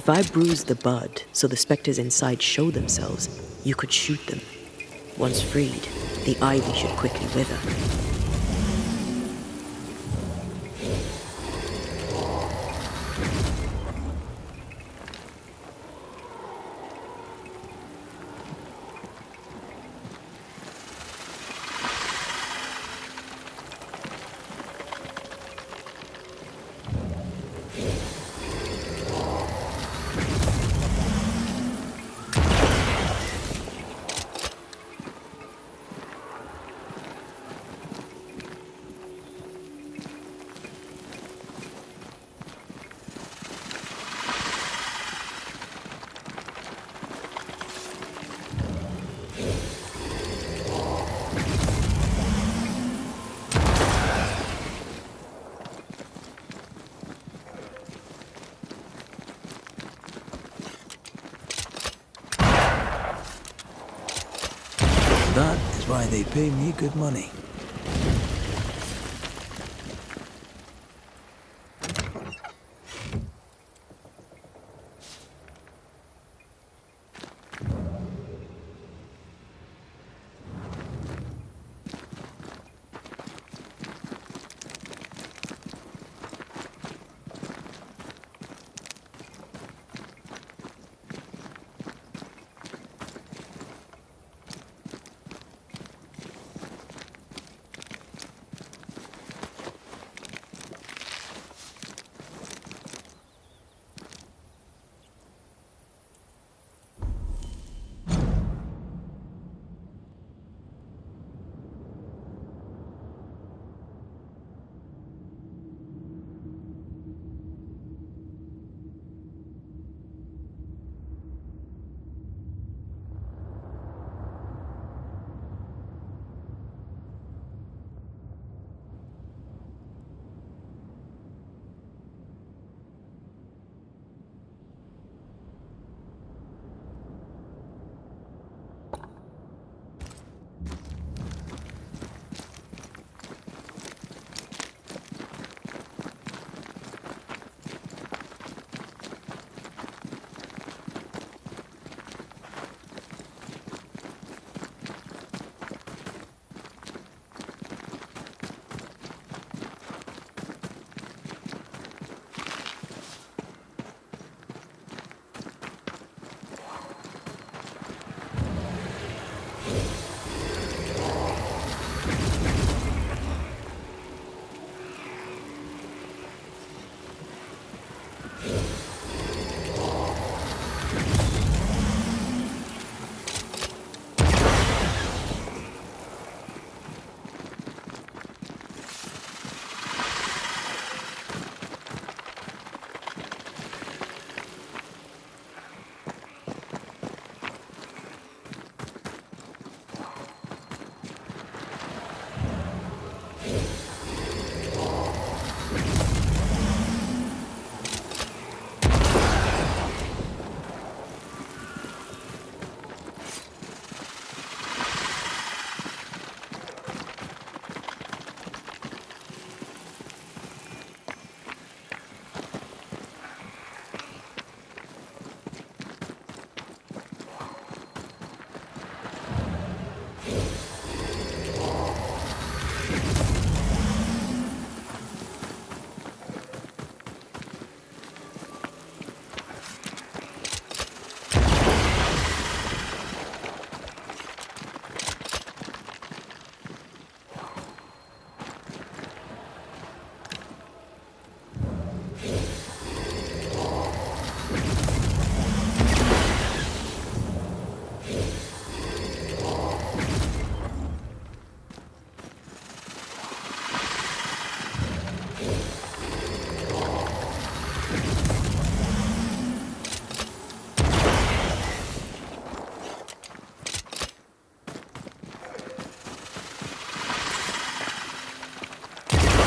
If I bruise the bud so the specters inside show themselves, you could shoot them. Once freed, the ivy should quickly wither. That is why they pay me good money.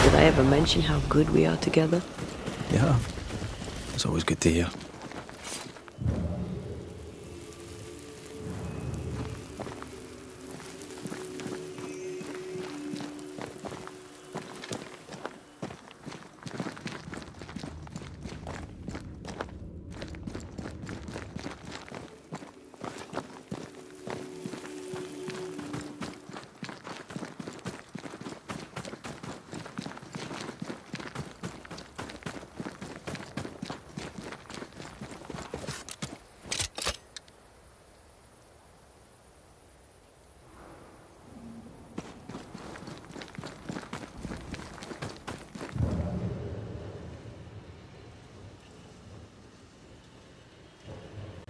Did I ever mention how good we are together? Yeah. It's always good to hear.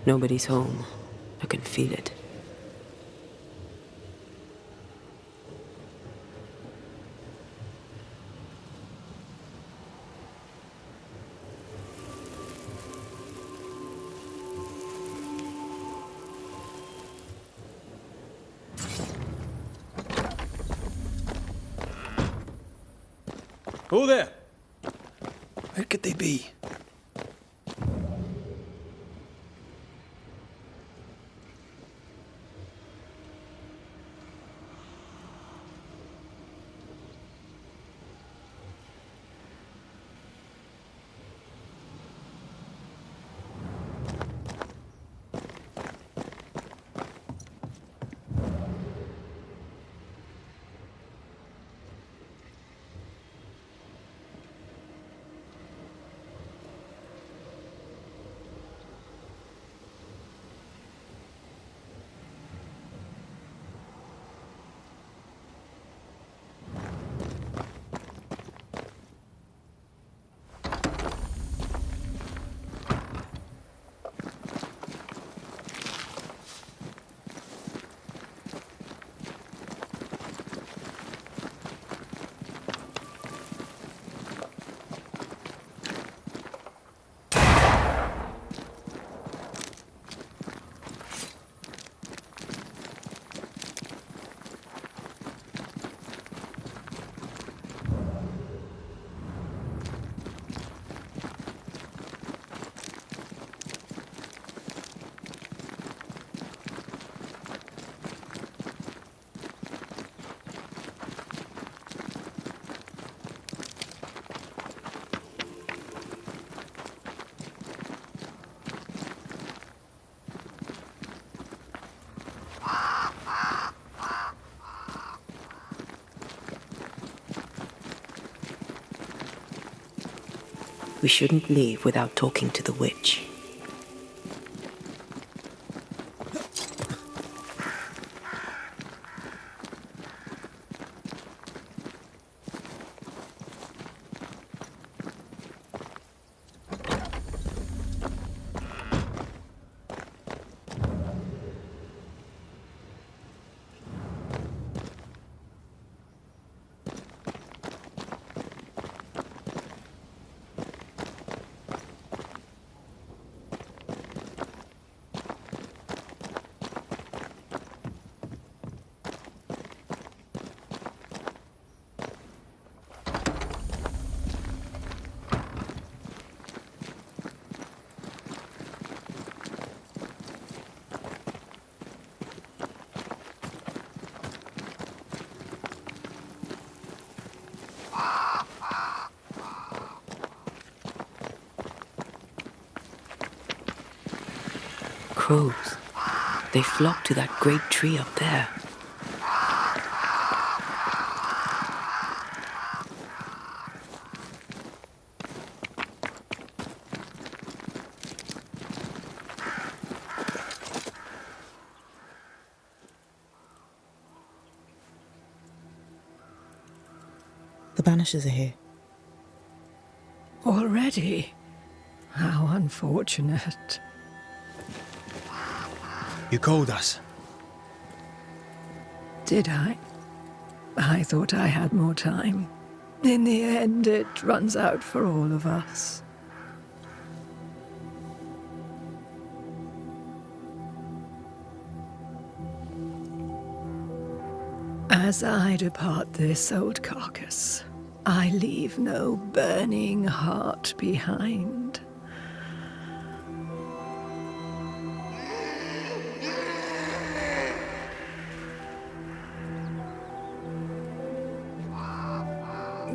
Nobody's home. I can feel it. Who there? Where could they be? We shouldn't leave without talking to the witch. Crows. They flock to that great tree up there. The Banishers are here. Already? How unfortunate. You called us. Did I? I thought I had more time. In the end, it runs out for all of us. As I depart this old carcass, I leave no burning heart behind.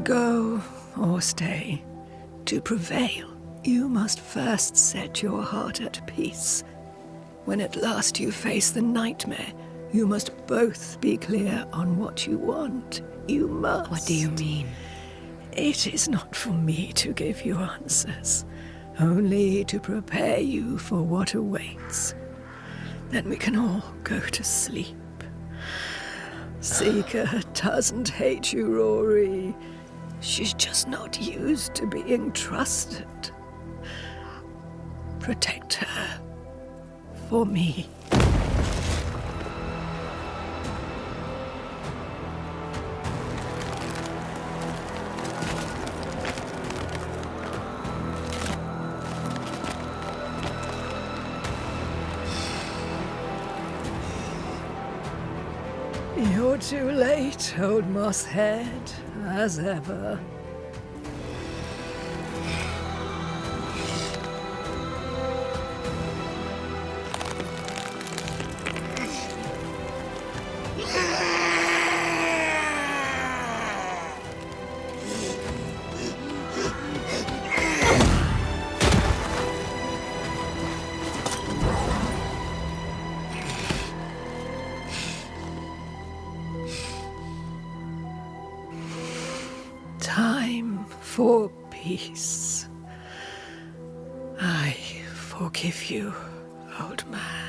Go or stay. To prevail, you must first set your heart at peace. When at last you face the nightmare, you must both be clear on what you want. You must. What do you mean? It is not for me to give you answers, only to prepare you for what awaits. Then we can all go to sleep. Seeker doesn't hate you, Rory. She's just not used to being trusted. Protect her, for me. You're too late, old mosshead, as ever. Time for peace. I forgive you, old man.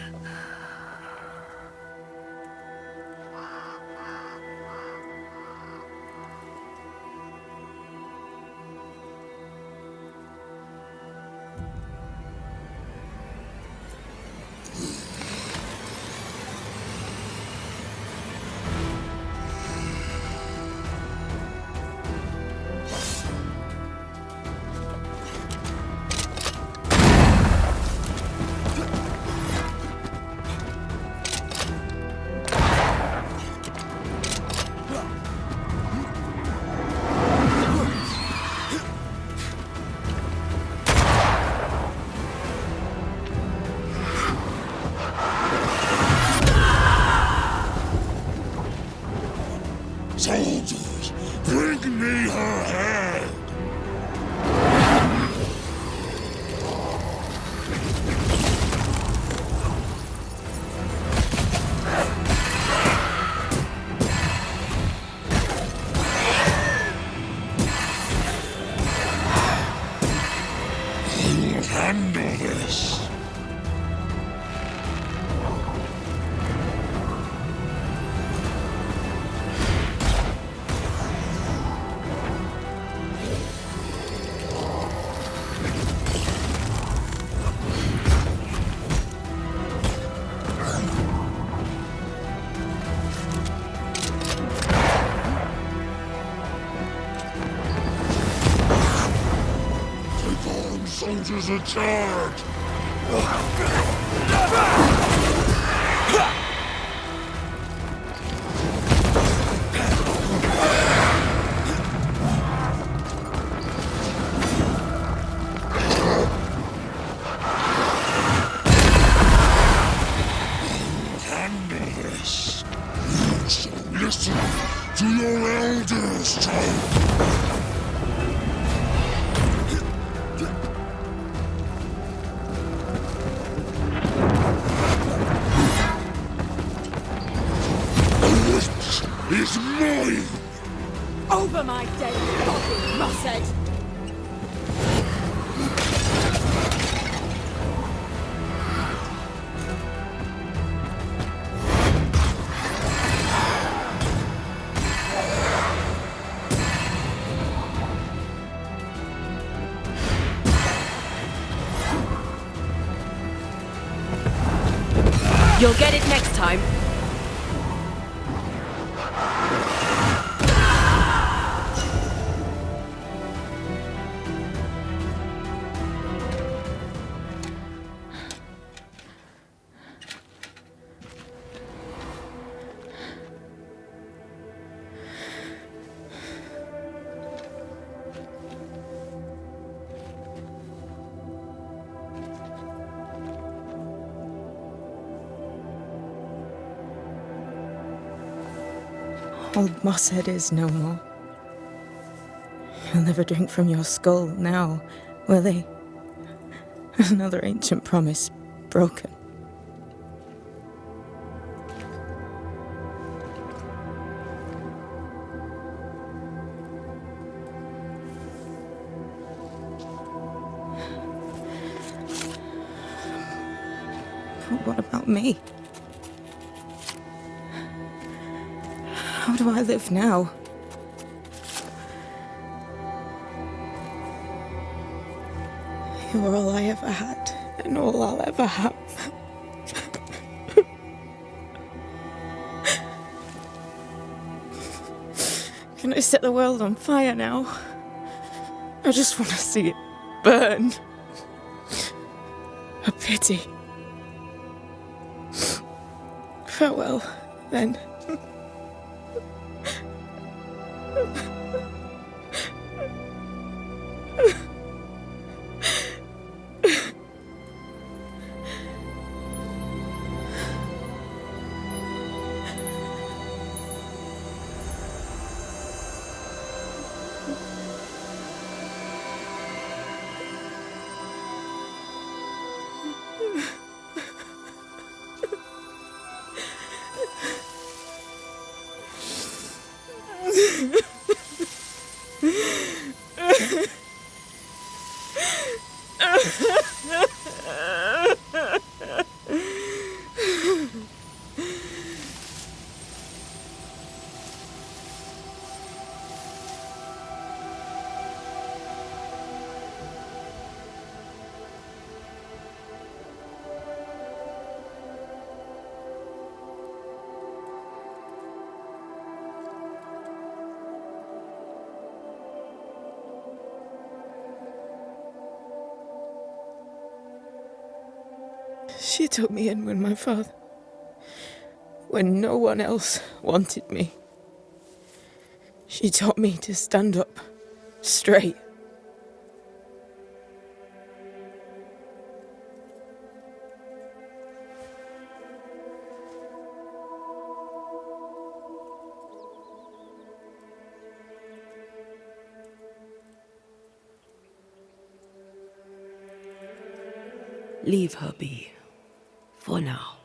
Soldiers, bring me her head! I'll handle this. Soldiers in charge! Handle this. You shall listen to your elders, child. Is mine! Over my dead body, Mosshead! You'll get it next time. Old Mosshead is no more. He'll never drink from your skull now, will he? Another ancient promise broken. But what about me? How do I live now? You were all I ever had, and all I'll ever have. Can I set the world on fire now? I just want to see it burn. A pity. Farewell, then. She took me in when no one else wanted me. She taught me to stand up straight. Leave her be. For now.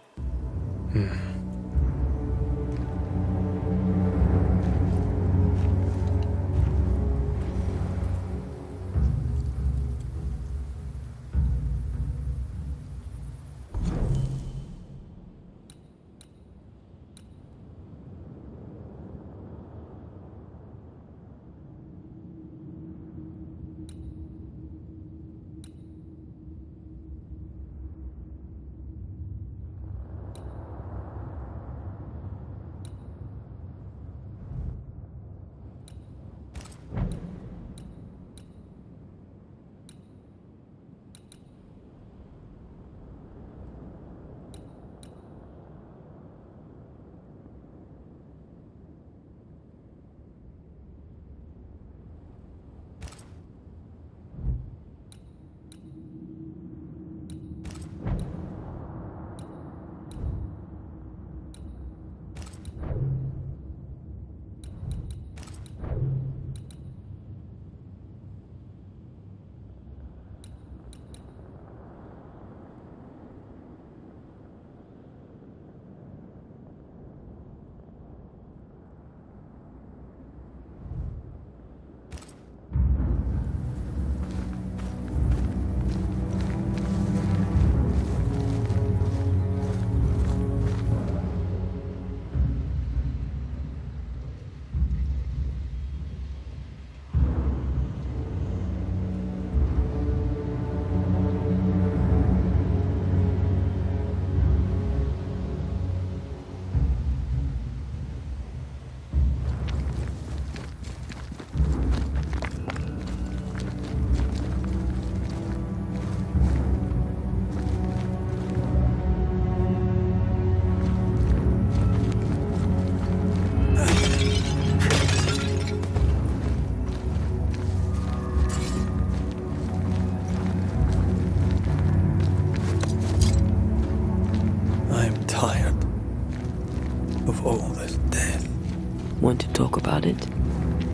Want to talk about it?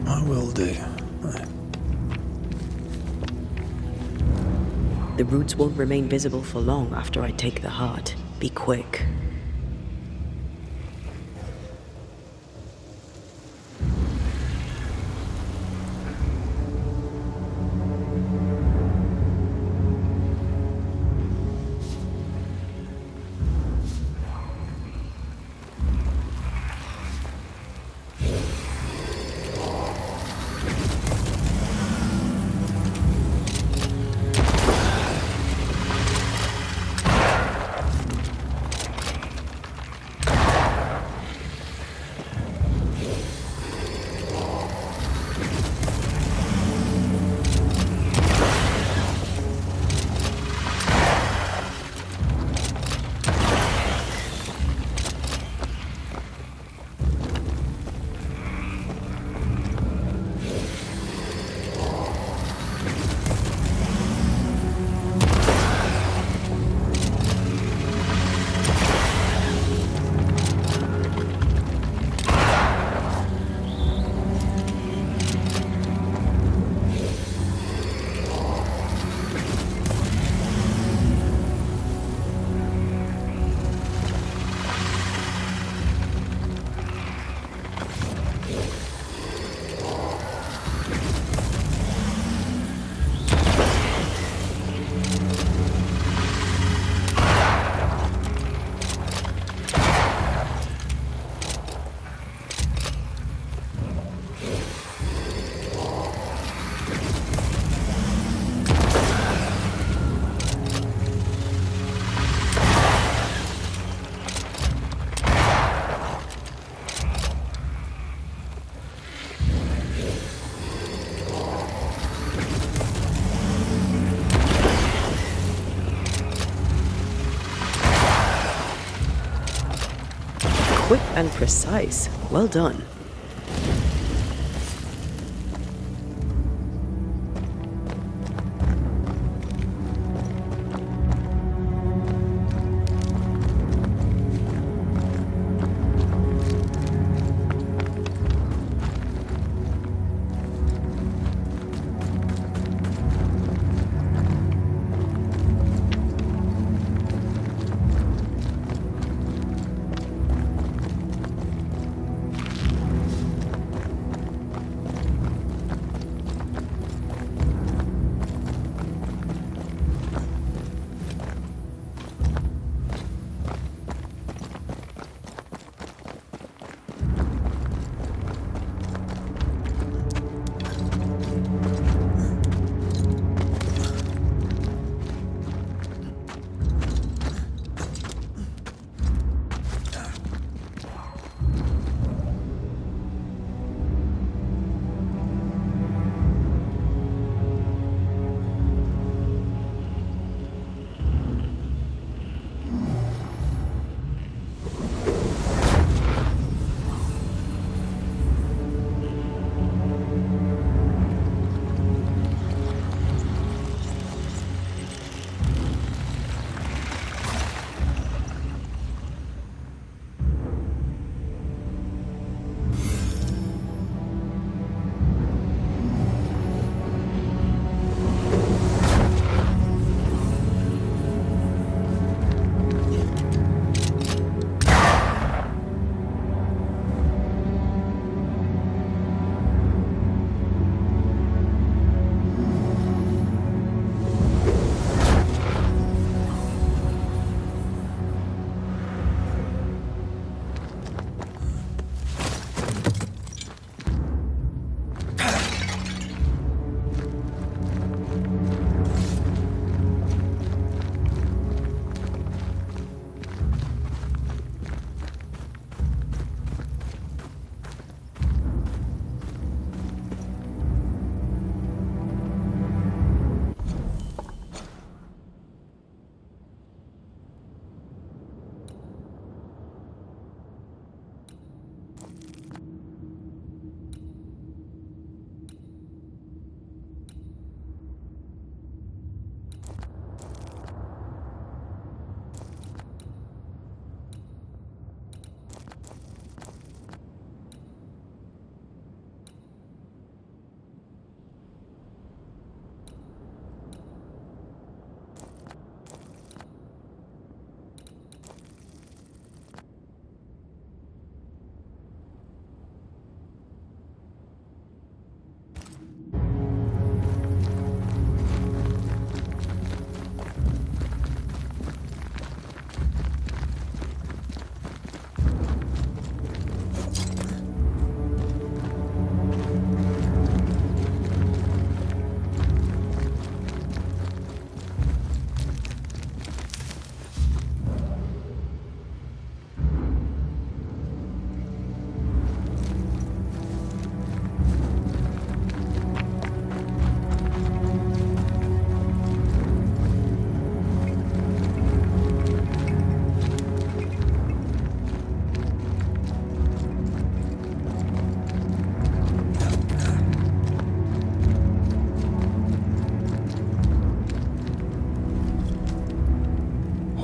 I will do. The roots won't remain visible for long after I take the heart. Be quick. Quick and precise. Well done.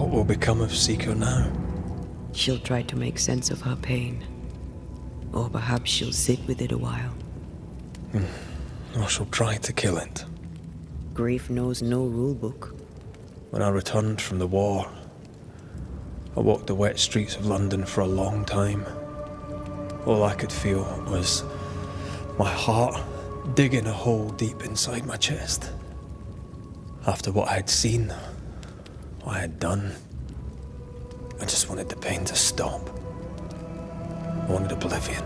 What will become of Seeker now? She'll try to make sense of her pain. Or perhaps she'll sit with it a while. Or she'll try to kill it. Grief knows no rule book. When I returned from the war, I walked the wet streets of London for a long time. All I could feel was my heart digging a hole deep inside my chest. After what I had seen, what I had done, I just wanted the pain to stop. I wanted oblivion.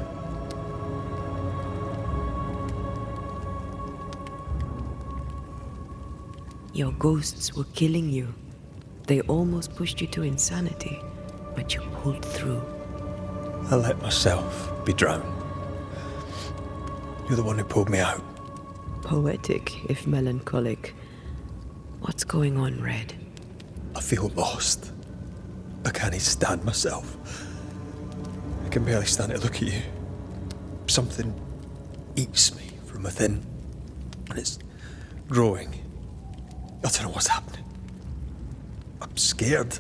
Your ghosts were killing you. They almost pushed you to insanity, but you pulled through. I let myself be drowned. You're the one who pulled me out. Poetic, if melancholic. What's going on, Red? I feel lost. I can't stand myself. can barely stand to look at you. Something eats me from within, and it's growing. I don't know what's happening. I'm scared.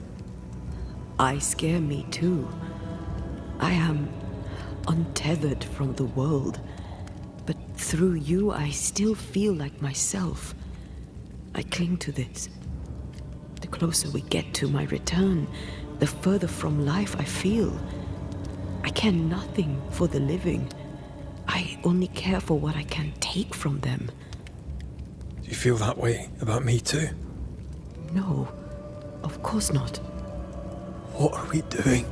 I scare me too. I am untethered from the world, but through you I still feel like myself. I cling to this. The closer we get to my return, the further from life I feel. I care nothing for the living. I only care for what I can take from them. Do you feel that way about me too? No, of course not. What are we doing?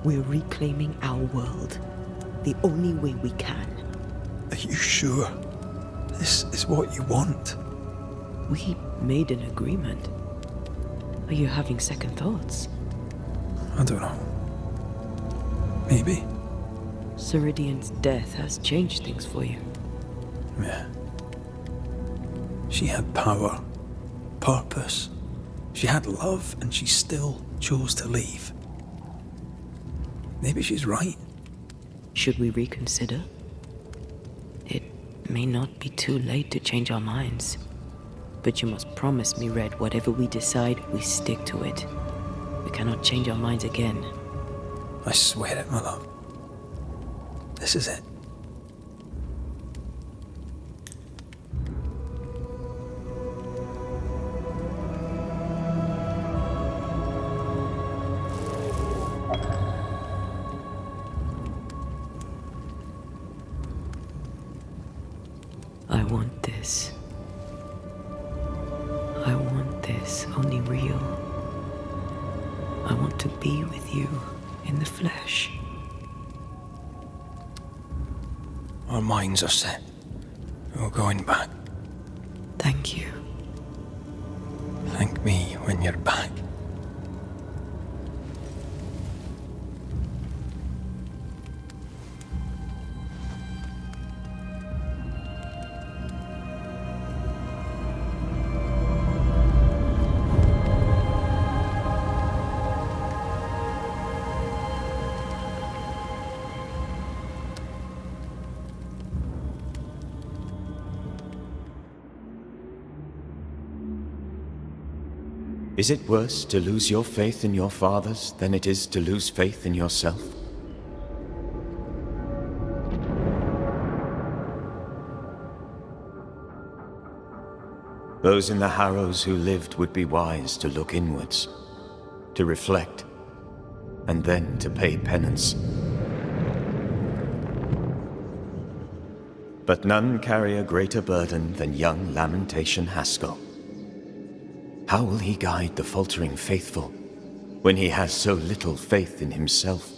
We're reclaiming our world. The only way we can. Are you sure? This is what you want? We made an agreement. Are you having second thoughts? I don't know. Maybe. Ceridian's death has changed things for you. Yeah. She had power, purpose. She had love, and she still chose to leave. Maybe she's right. Should we reconsider? It may not be too late to change our minds. But you must promise me, Red, whatever we decide, we stick to it. We cannot change our minds again. I swear it, my love. This is it. I want this. I want this, only real. I want to be with you in the flesh. Our minds are set. We're going back. Thank you. Thank me when you're back. Is it worse to lose your faith in your fathers than it is to lose faith in yourself? Those in the Harrows who lived would be wise to look inwards, to reflect, and then to pay penance. But none carry a greater burden than young Lamentation Haskell. How will he guide the faltering faithful when he has so little faith in himself?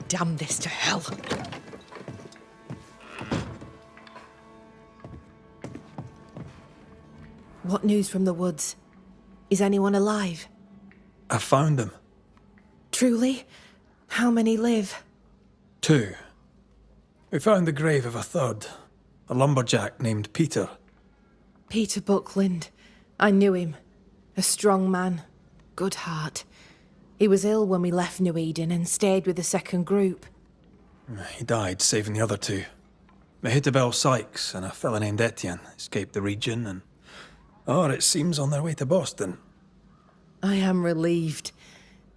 damn this to hell. What news from the woods? Is anyone alive? I found them. Truly? How many live? 2. We found the grave of a third, a lumberjack named Peter. Peter Buckland. I knew him. A strong man. Good heart. He was ill when we left New Eden and stayed with the second group. He died saving the other 2. Mehitabel Sykes and a fella named Etienne escaped the region and... Oh, it seems on their way to Boston. I am relieved.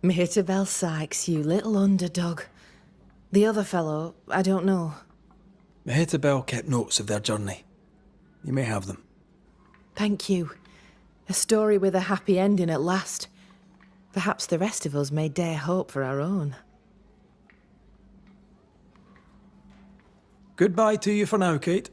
Mehitabel Sykes, you little underdog. The other fellow, I don't know. Mehitabel kept notes of their journey. You may have them. Thank you. A story with a happy ending at last. Perhaps the rest of us may dare hope for our own. Goodbye to you for now, Kate.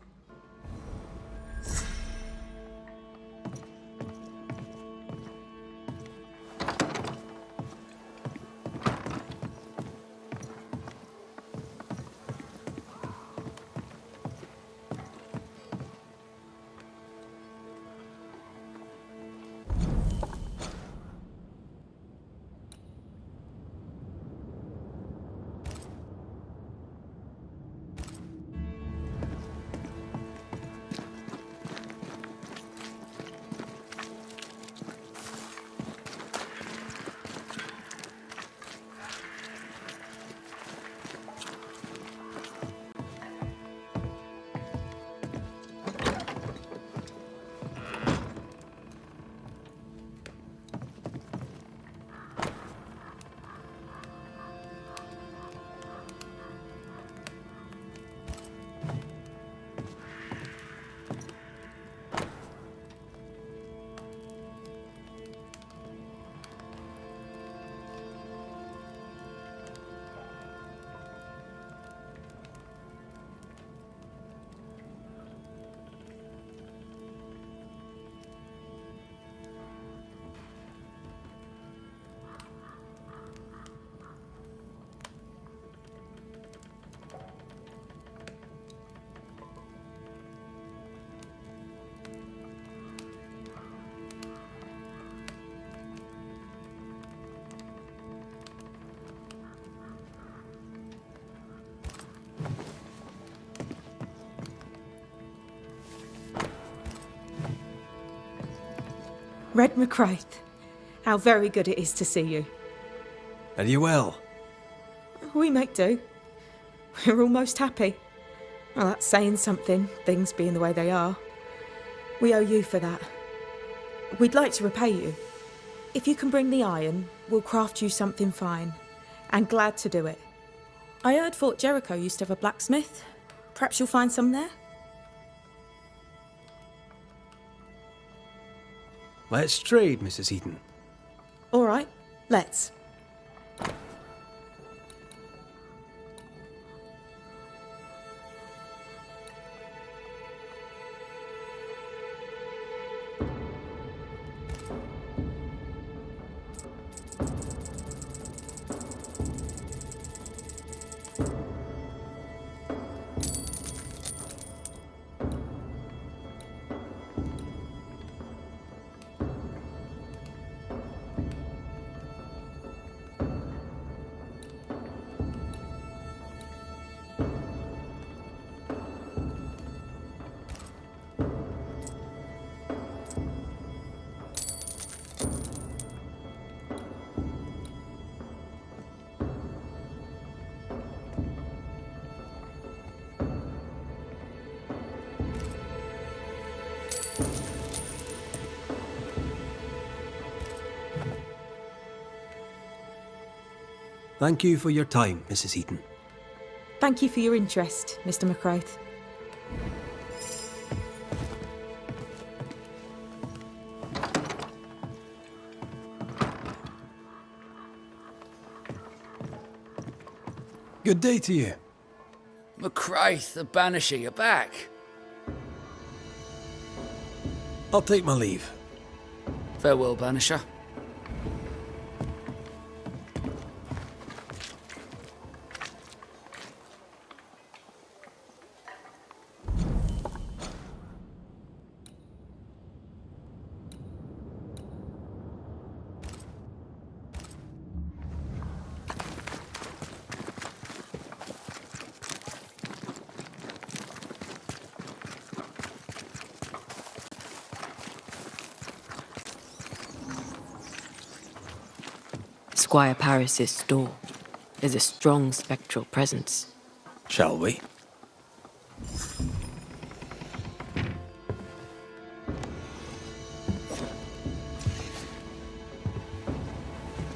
Red McRaith, how very good it is to see you. Are you well? We make do. We're almost happy. Well, that's saying something, things being the way they are. We owe you for that. We'd like to repay you. If you can bring the iron, we'll craft you something fine. And glad to do it. I heard Fort Jericho used to have a blacksmith. Perhaps you'll find some there? Let's trade, Mrs. Eden. All right, let's. Thank you for your time, Mrs. Eden. Thank you for your interest, Mr. McRaith. Good day to you. McRaith, the Banisher, you're back. I'll take my leave. Farewell, Banisher. Squire Paris's store. There's a strong spectral presence. Shall we?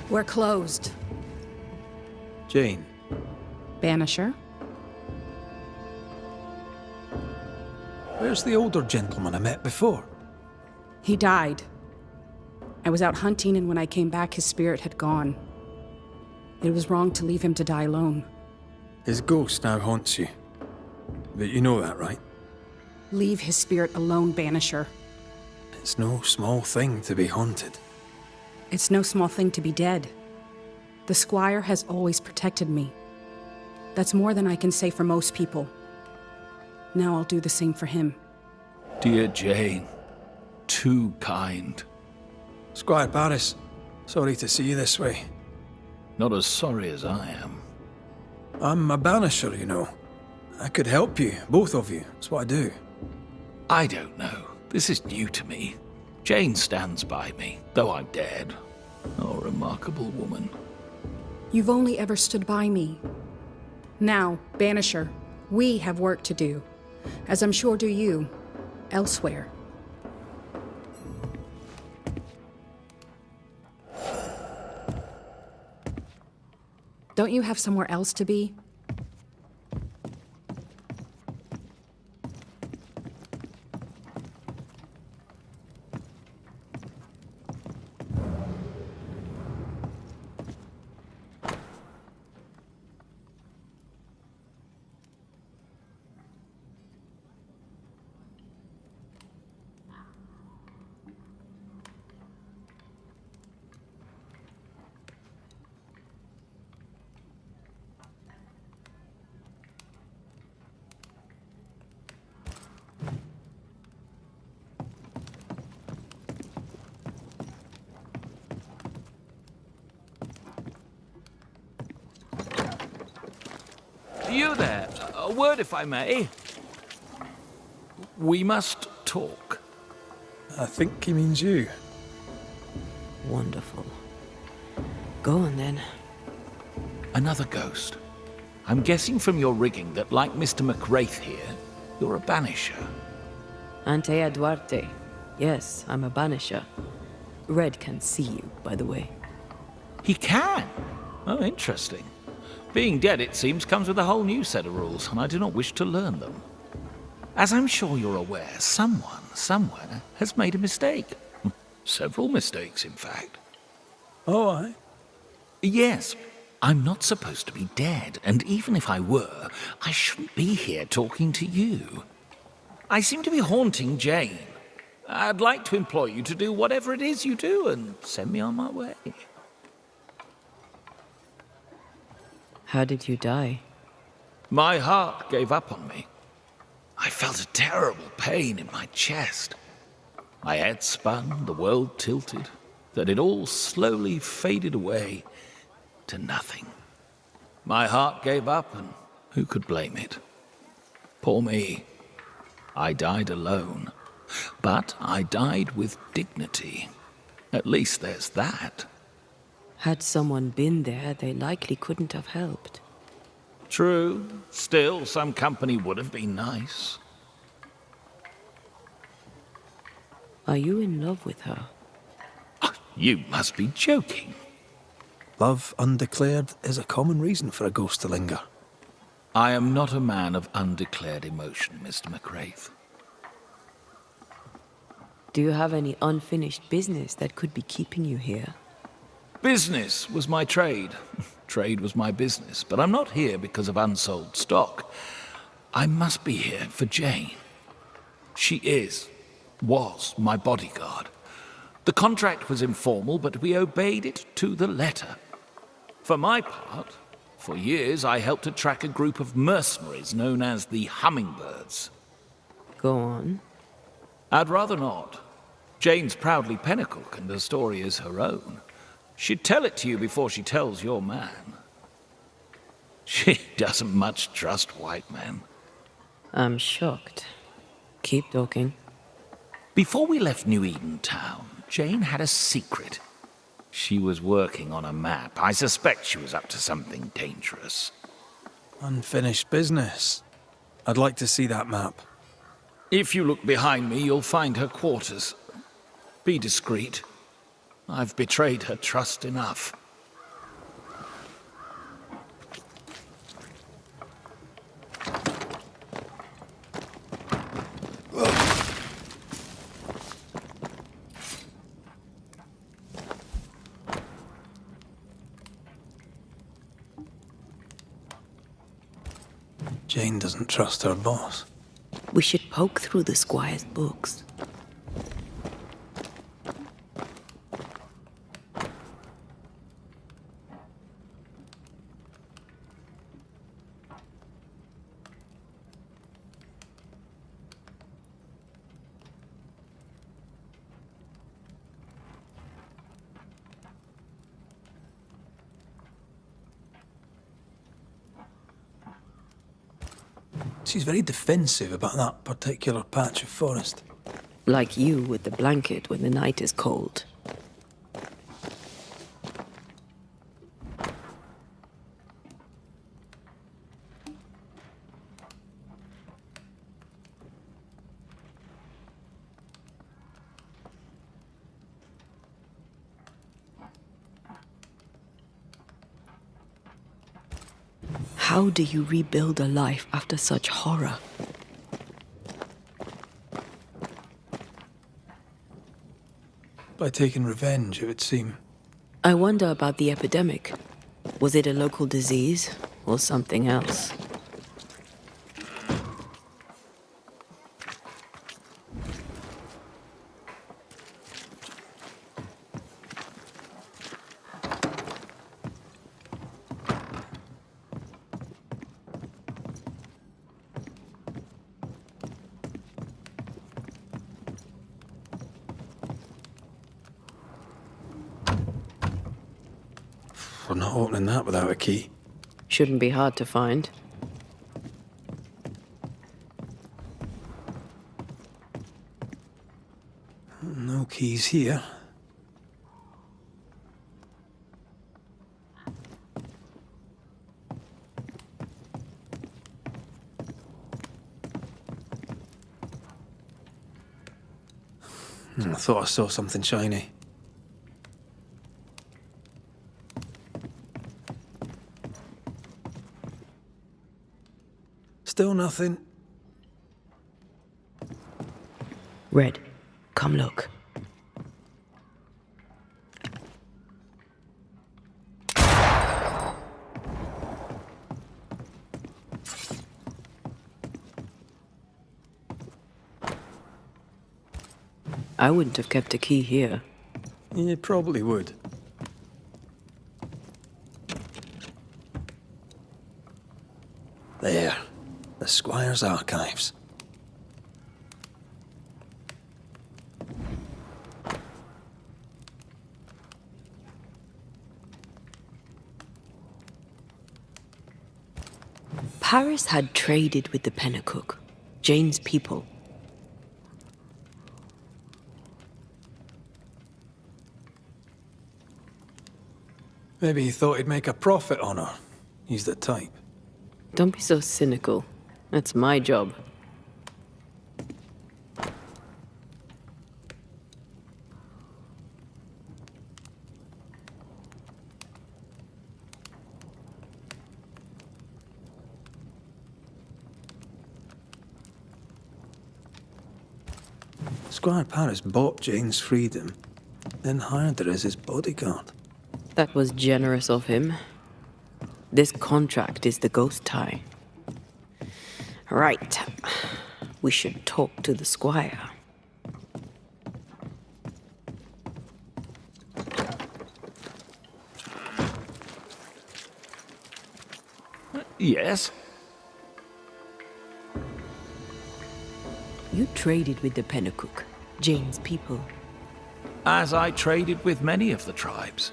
We're closed. Jane, Banisher? where's the older gentleman I met before? He died. I was out hunting, and when I came back, his spirit had gone. It was wrong to leave him to die alone. His ghost now haunts you. But you know that, right? Leave his spirit alone, Banisher. It's no small thing to be haunted. It's no small thing to be dead. The Squire has always protected me. That's more than I can say for most people. Now I'll do the same for him. Dear Jane, too kind. Squire Paris, sorry to see you this way. Not as sorry as I am. I'm a banisher, you know. I could help you, both of you. That's what I do. I don't know. This is new to me. Jane stands by me, though I'm dead. Oh, remarkable woman. You've only ever stood by me. Now, Banisher, we have work to do, as I'm sure do you, elsewhere. Don't you have somewhere else to be? You there. A word, if I may. We must talk. I think he means you. Wonderful. Go on then. Another ghost. I'm guessing from your rigging that, like Mr. McRaith here, you're a banisher. Antea Duarte. Yes, I'm a banisher. Red can see you, by the way. He can? Oh, interesting. Being dead, it seems, comes with a whole new set of rules, and I do not wish to learn them. As I'm sure you're aware, someone, somewhere, has made a mistake. Several mistakes, in fact. Oh, aye. Yes, I'm not supposed to be dead, and even if I were, I shouldn't be here talking to you. I seem to be haunting Jane. I'd like to employ you to do whatever it is you do and send me on my way. How did you die? My heart gave up on me. I felt a terrible pain in my chest. My head spun, the world tilted, then it all slowly faded away to nothing. My heart gave up, and who could blame it? Poor me. I died alone, but I died with dignity. At least there's that. Had someone been there, they likely couldn't have helped. True. Still, some company would have been nice. Are you in love with her? You must be joking. Love undeclared is a common reason for a ghost to linger. I am not a man of undeclared emotion, Mr. McRaith. Do you have any unfinished business that could be keeping you here? Business was my trade. Trade was my business. But I'm not here because of unsold stock. I must be here for Jane. She was my bodyguard. The contract was informal, but we obeyed it to the letter. For my part, for years I helped to track a group of mercenaries known as the Hummingbirds. Go on. I'd rather not. Jane's proudly Pennacook, and the story is her own. She'd tell it to you before she tells your man. She doesn't much trust white men. I'm shocked. Keep talking. Before we left New Eden Town, Jane had a secret. She was working on a map. I suspect she was up to something dangerous. Unfinished business. I'd like to see that map. If you look behind me, you'll find her quarters. Be discreet. I've betrayed her trust enough. Jane doesn't trust her boss. We should poke through the squire's books. She's very defensive about that particular patch of forest. Like you with the blanket when the night is cold. How do you rebuild a life after such horror? By taking revenge, it would seem. I wonder about the epidemic. Was it a local disease or something else? We're not opening that without a key. Shouldn't be hard to find. No keys here. I thought I saw something shiny. Still nothing. Red, come look. I wouldn't have kept a key here. You probably would. There. The Squire's archives. Paris had traded with the Pennacook, Jane's people. Maybe he thought he'd make a profit on her. He's the type. Don't be so cynical. That's my job. Squire Paris bought Jane's freedom, then hired her as his bodyguard. That was generous of him. This contract is the ghost tie. Right. We should talk to the squire. Yes? You traded with the Pennacook, Jane's people. As I traded with many of the tribes.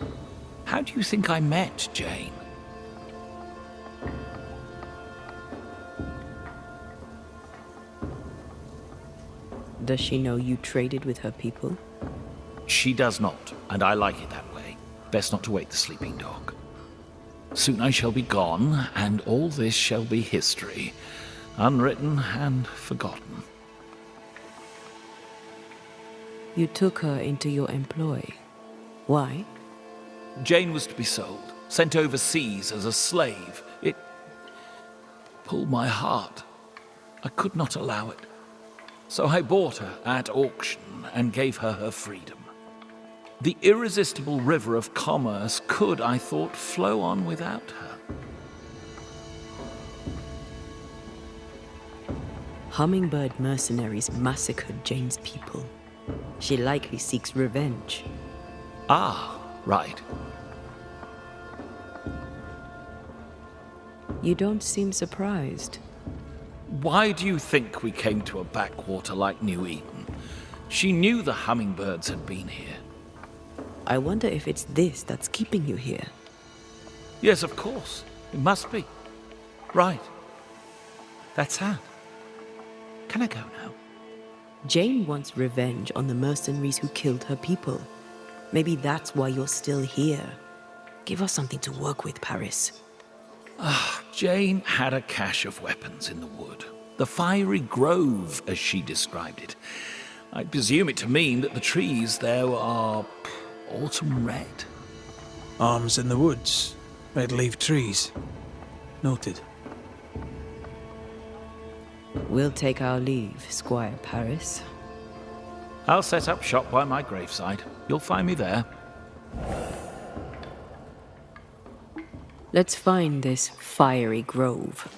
How do you think I met Jane? Does she know you traded with her people? She does not, and I like it that way. Best not to wake the sleeping dog. Soon I shall be gone, and all this shall be history, unwritten and forgotten. You took her into your employ. Why? Jane was to be sold, sent overseas as a slave. It pulled my heart. I could not allow it. So I bought her at auction and gave her her freedom. The irresistible river of commerce could, I thought, flow on without her. Hummingbird mercenaries massacred Jane's people. She likely seeks revenge. Ah, right. You don't seem surprised. Why do you think we came to a backwater like New Eden? She knew the hummingbirds had been here. I wonder if it's this that's keeping you here. Yes, of course. It must be. Right. That's sad. Can I go now? Jane wants revenge on the mercenaries who killed her people. Maybe that's why you're still here. Give us something to work with, Paris. Jane had a cache of weapons in the wood. The fiery grove, as she described it. I presume it to mean that the trees there are autumn red. Arms in the woods, red-leaf trees. Noted. We'll take our leave, Squire Paris. I'll set up shop by my graveside. You'll find me there. Let's find this fiery grove.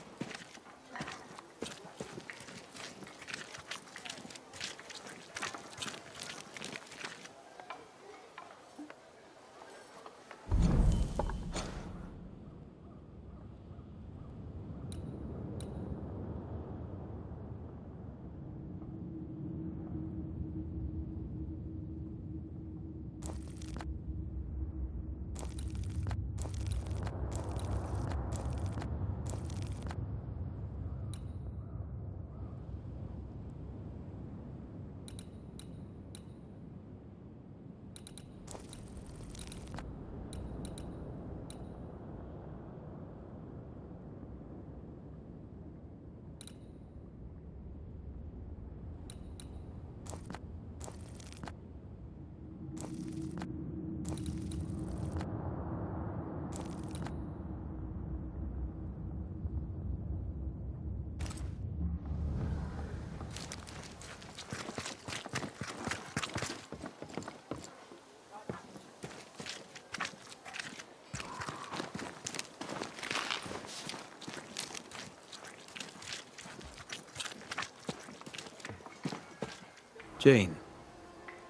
Jane,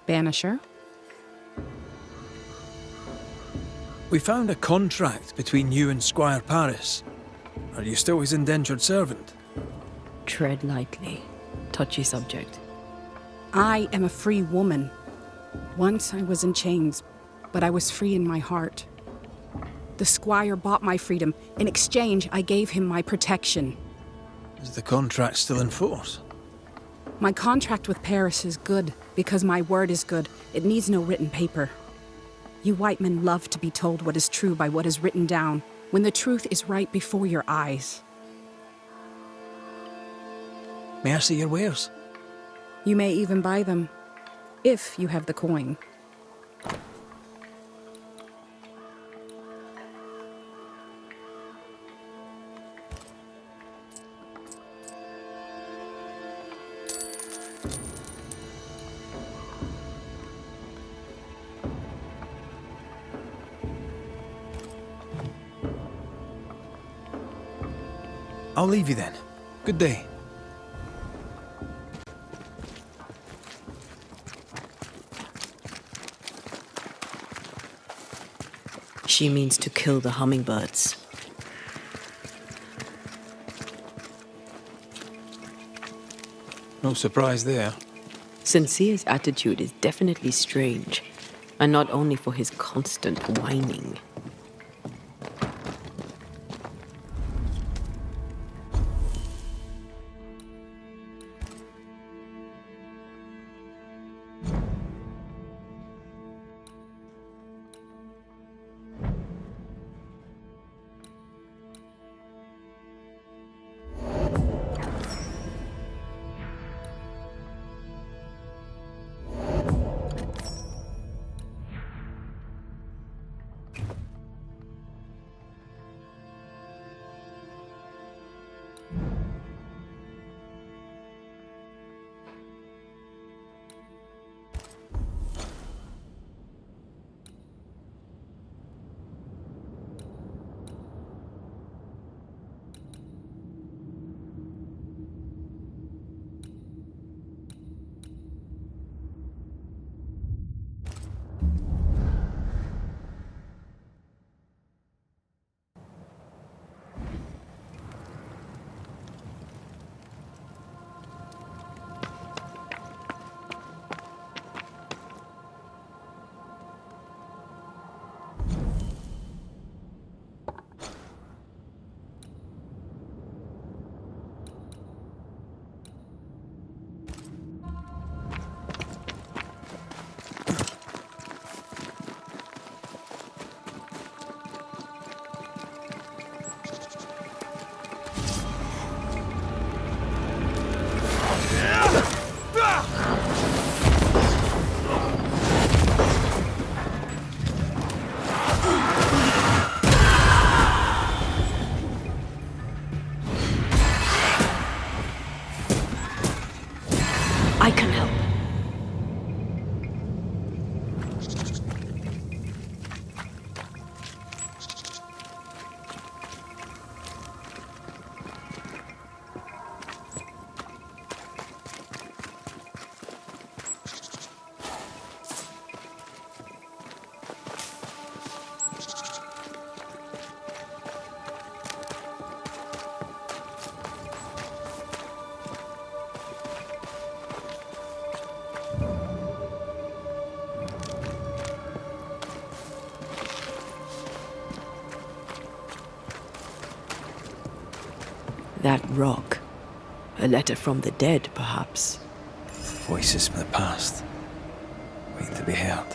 Banisher? we found a contract between you and Squire Paris. Are you still his indentured servant? Tread lightly. Touchy subject. I am a free woman. Once I was in chains, but I was free in my heart. The squire bought my freedom. In exchange, I gave him my protection. Is the contract still in force? My contract with Paris is good, because my word is good. It needs no written paper. You white men love to be told what is true by what is written down, when the truth is right before your eyes. May I see your wares? You may even buy them, if you have the coin. I'll leave you then. Good day. She means to kill the hummingbirds. No surprise there. Sincere's attitude is definitely strange, and not only for his constant whining. That rock. A letter from the dead, perhaps. Voices from the past, waiting to be heard.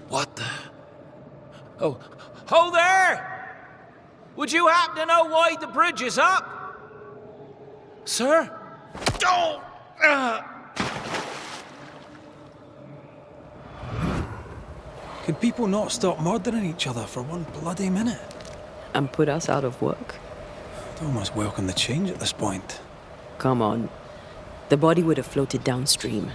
What the? Oh, ho there! Would you happen to know why the bridge is up? Sir? Oh! Can people not stop murdering each other for one bloody minute? And put us out of work? I'd almost welcome the change at this point. Come on. The body would have floated downstream.